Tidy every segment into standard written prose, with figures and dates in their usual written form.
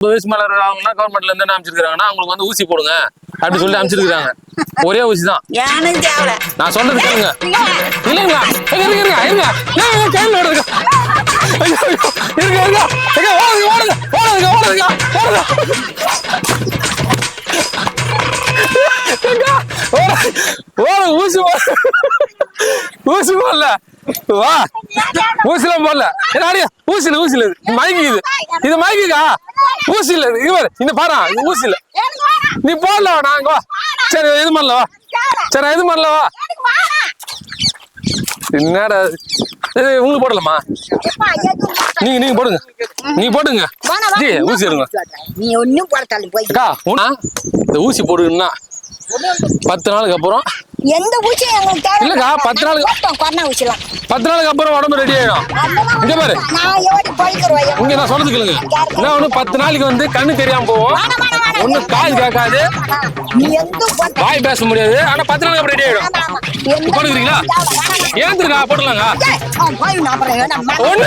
வயசு மேல ஆகணும்னா கவர்மெண்ட்ல இருந்து என்ன அமைச்சிருக்காங்கன்னா அவங்களுக்கு வந்து ஊசி போடுங்க அப்படின்னு சொல்லி அமைச்சிருக்காங்க. ஒரே ஊசி தான். நான் சொல்றது கேளுங்க. இல்லைங்களா இருங்க இருங்க கையில் ஓடுங்க இருங்க இருங்க ஓடுங்க ஓடுங்க ஓடுங்க ஓடுங்க ஊசி ஊசி போடல வா ஊசிலாம் போடல ஊசில ஊசில மயங்கிது இது மயங்கிக்கா ஊசி இல்ல இது இந்த பாரு இது ஊசி இல்ல நீ போடல நாங்க சரி இது பண்ணலவா சரி இது பண்ணலவா என்னடா உங்களுக்கு போடலாமா நீங்க போடுங்க நீங்க போடுங்க ஊசி எடுங்க நீ ஒண்ணும் போடத்தால போய் இந்த ஊசி போடுங்கன்னா 10 நாளுக்கு அப்புறம் எந்த ஊசி எங்களுக்கு தேவை இல்லக்கா 10 நாளுக்கு கொரோனா ஊசிலாம் 10 நாளுக்கு அப்புறம் உடம்பு ரெடி ஆயிடும். இங்க பாரு நான் எவடி போய்க்கறேன் இங்க நான் சொல்றது கேளுங்க. நான் ஒண்ணு 10 நாளைக்கு வந்து கண்ணு தெரியாம போவோம் ஒண்ணு காது கேட்காது நீ எந்த வாய் பேச முடியாது ஆனா 10 நாளுக்கு அப்புறம் ரெடி ஆயிடும். போடுறீங்களா ஏந்திருக்கா போடலாங்க ஒண்ணு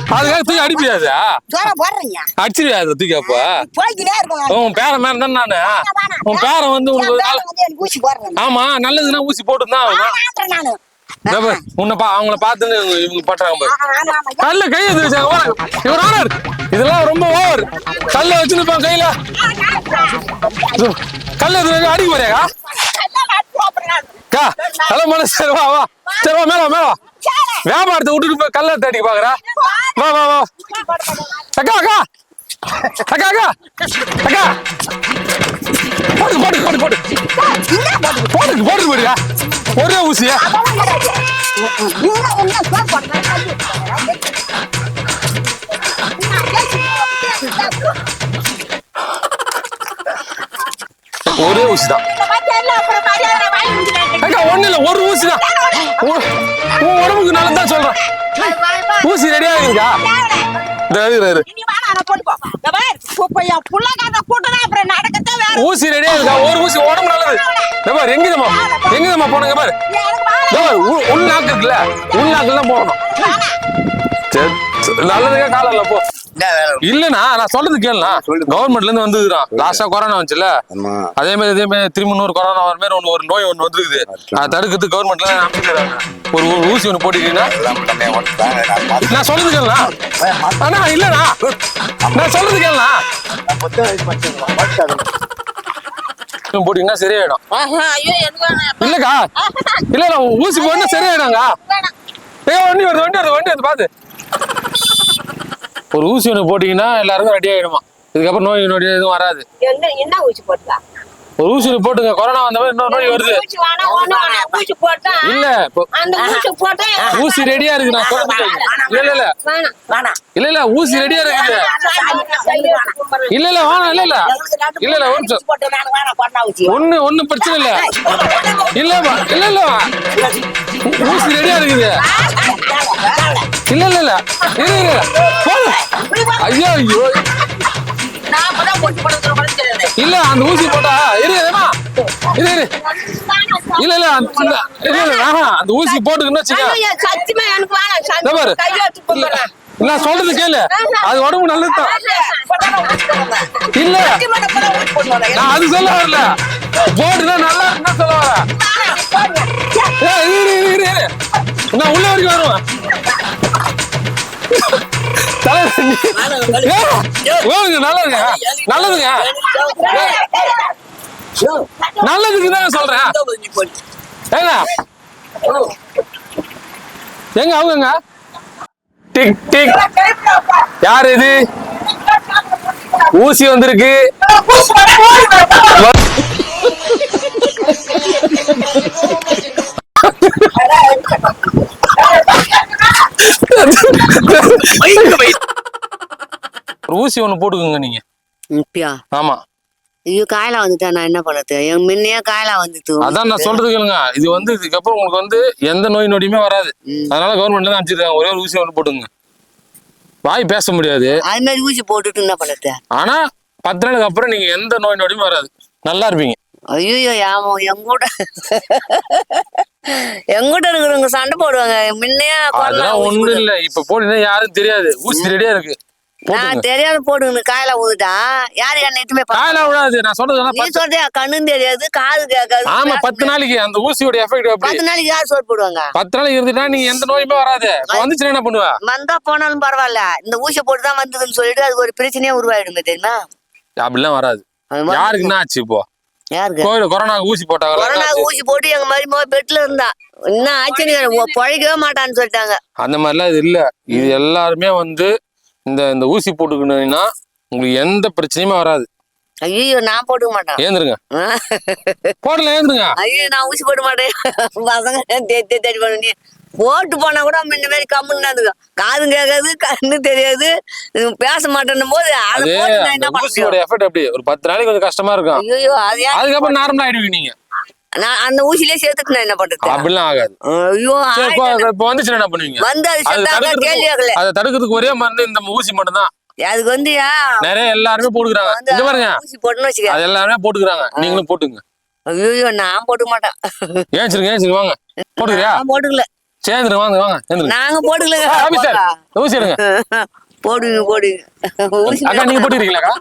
அதுக்காக தூக்கி அடிப்பியாது அடிச்சிருவியா தூக்கி அப்ப உன் பேரன் மேல தான் நானு உன் பேரன் வந்து ஆமா நல்லதுன்னா ஊசி போட்டுதான் அவங்கள பார்த்து இவங்க பண்றாங்க கல்ல கையை வச்சாங்க இதெல்லாம் ரொம்ப ஓவர் கல்ல வச்சுருப்பாங்க கையில கல்ல அடிக்க போறியாக்கா ஹலோ மனசு சரி வா வா சரி வா மேல மேல வியாபாரத்தை விட்டுட்டு போய் கல்ல அடிக்க பாக்குறா வா வா வா அக்கா அக்கா அக்கா அக்கா அக்கா போடு போடு போடு போடு போடு போடு போடுங்க ஒரே ஊசியா ஒரே ஊசி தான் ஒண்ணு இல்ல ஒரு ஊசி தான் உன் உடம்புக்கு நல்லதான் சொல்றேன் ஊசி ரெடியா இருக்கா ஊசி ரெடியா இருக்கா ஒரு ஊசி உடம்பு நல்லது எங்கதமா போனங்க பாரு உள்நாக்கு இருக்குல்ல உள்நாக்குல தான் போகணும் நல்லதுக்கா காலம் இல்ல போ இல்லண்ணா நான் சொல்றது கேளுண்ணா கவர்மெண்ட்ல இருந்து வந்துருக்கான் லாஸ்டா கொரோனா வந்துச்சுல அதே மாதிரி திரும்ப இன்னொரு கொரோனா வர மாதிரி ஒரு நோய் ஒண்ணு வந்துருக்குது அதை தடுக்கிறதுக்கு கவர்மெண்ட்ல அமைச்சிருக்காங்க ஒரு ஊசி ஒண்ணு போட்டுட்டீங்கன்னா நான் சொல்றது கேளுண்ணா அண்ணா இல்லண்ணா நான் சொல்றது கேளுண்ணா போட்டீங்கன்னா சரியாயிடும் இல்லக்கா இல்ல ஊசி போட்டா சரியாயிடுங்க வண்டி வருது பாத்து ஒரு ஊசி ஒண்ணு போட்டீங்கன்னா எல்லாருக்கும் ரெடி ஆயிடுமா இதுக்கப்புறம் நோய் நொடி எதுவும் வராது என்ன ஊசி போட்டா ஒரு ஊசி போட்டுங்க கொரோனா வந்த மாதிரி இன்னொரு நோய் வருது இல்ல ஊசி ரெடியா இருக்கு நான் இல்ல இல்ல ஊசி ரெடியா இருக்குது இல்ல இல்ல வேணாம் இல்ல இல்ல இல்ல இல்ல ஒரு நிமிஷம் ஒண்ணு பிரச்சனை இல்ல இல்ல இல்ல இல்ல ஊசி ரெடியா இருக்குது இல்ல இல்ல இல்ல ஐயோ ஐயோ இல்ல அந்த ஊசி போட்டா இருமா இரு இல்ல இல்ல அந்த ஊசி போட்டுக்கன்னு நான் சொல்றது கேளு அது உடம்பு நல்லதுதான் இல்ல நான் அது சொல்ல வரல போட்டுனா நல்லா இருக்குன்னா சொல்ல வரேன் நான் உள்ள வரைக்கும் வருவேன் நல்லதுங்க நல்லதுங்க நல்லதுக்கு தான் சொல்றேன் ஏங்க எங்க அவங்க டிக் டிக் யார் இது ஊசி வந்திருக்கு ஊசி ஒண்ணு போட்டுக்கோங்க நீங்க ஆமா ஐயோ காயலா வந்துட்டா நான் என்ன பண்ணது என் முன்னையே காயலா வந்துட்டு அதான் நான் சொல்றது கேளுங்க இது வந்து இதுக்கப்புறம் உங்களுக்கு வந்து எந்த நோய் நொடியுமே வராது அதனால கவர்மெண்ட்ல தான் அனுப்பிச்சிருக்காங்க ஒரே ஒரு ஊசி ஒண்ணு போட்டுங்க வாய் பேச முடியாது அது மாதிரி ஊசி போட்டுட்டு என்ன பண்ணது ஆனா 10 நாளுக்கு அப்புறம் நீங்க எந்த நோய் நொடியும் வராது நல்லா இருப்பீங்க ஐயோ யாமோ எங்கூட இருக்கிறவங்க சண்டை போடுவாங்க முன்னையே ஒண்ணும் இல்ல இப்ப போனீங்கன்னா யாரும் தெரியாது ஊசி ரெடியா இருக்கு நான் தெரியாத போடுங்க காயில ஊதுட்டா யாரு என்ன இட்டுமே காயில விடாது நான் சொல்றது நீ சொல்றியா கண்ணும் தெரியாது காது கேட்காது ஆமா 10 நாளைக்கு அந்த ஊசியோட எஃபெக்ட் அப்படி 10 நாளைக்கு யார் சோறு போடுவாங்க 10 நாளைக்கு இருந்துட்டா நீங்க எந்த நோயுமே வராது வந்துச்சுன்னா என்ன பண்ணுவ வந்தா போனாலும் பரவாயில்ல இந்த ஊசி போட்டுதான் வந்ததுன்னு சொல்லிட்டு அதுக்கு ஒரு பிரச்சனையே உருவாயிடுங்க தெரியுமா அப்படிலாம் வராது யாருக்கு என்ன ஆச்சு இப்போ யாருக்கு கோவிட் கொரோனா ஊசி போட்டாங்க கொரோனா ஊசி போட்டு எங்க மருமக பெட்ல இருந்தா என்ன ஆச்சுன்னு பழைக்கவே மாட்டான்னு சொல்லிட்டாங்க அந்த மாதிரிலாம் இது இல்ல இது எல்லாருமே வந்து இந்த ஊசி போட்டுக்கணும்னா உங்களுக்கு எந்த பிரச்சனையுமே வராது ஐயோ நான் போட்டுக்க மாட்டேன் ஏந்துருங்க போடல ஏந்துருங்க ஐயோ நான் ஊசி போட மாட்டேன் பசங்க தேடி பண்ணி போட்டு போனா கூட இந்த மாதிரி கம்முன்னு காதும் கேட்காது கண்ணு தெரியாது பேச மாட்டேன்னும் போது அது ஊசியோட எஃபெக்ட் அப்படி ஒரு 10 நாளைக்கு கொஞ்சம் கஷ்டமா இருக்கும் ஐயோ அது அதுக்கப்புறம் நார்மலா ஆயிடுவீங்க நீங்க நான் அந்த ஊசிலேயே சேர்த்துட்டு என்ன பண்றது அப்படிலாம் ஆகாது ஐயோ இப்ப வந்துச்சுன்னா என்ன பண்ணுவீங்க வந்து அது செத்தாங்க கேள்வி ஆகல அதை தடுக்கிறதுக்கு ஒரே மருந்து இந்த ஊசி மட்டும் தான் அதுக்கு வந்து நிறைய எல்லாருமே போட்டுக்கிறாங்க இங்க பாருங்க ஊசி போட்டுன்னு வச்சுக்க அது எல்லாருமே போட்டுக்கிறாங்க நீங்களும் போட்டுங்க ஐயோ நான் போட்டுக்க மாட்டேன் ஏச்சிருங்க வாங்க போட்டுக்கிறியா நான் போட்டுக்கல சேர்ந்துருங்க வாங்க வாங்க சேர்ந்துருங்க நாங்க போட்டுக்கல ஊசி எடுங்க போடுங்க ஊசி அக்கா நீங்க போட்டுக்கிறீங்களாக்கா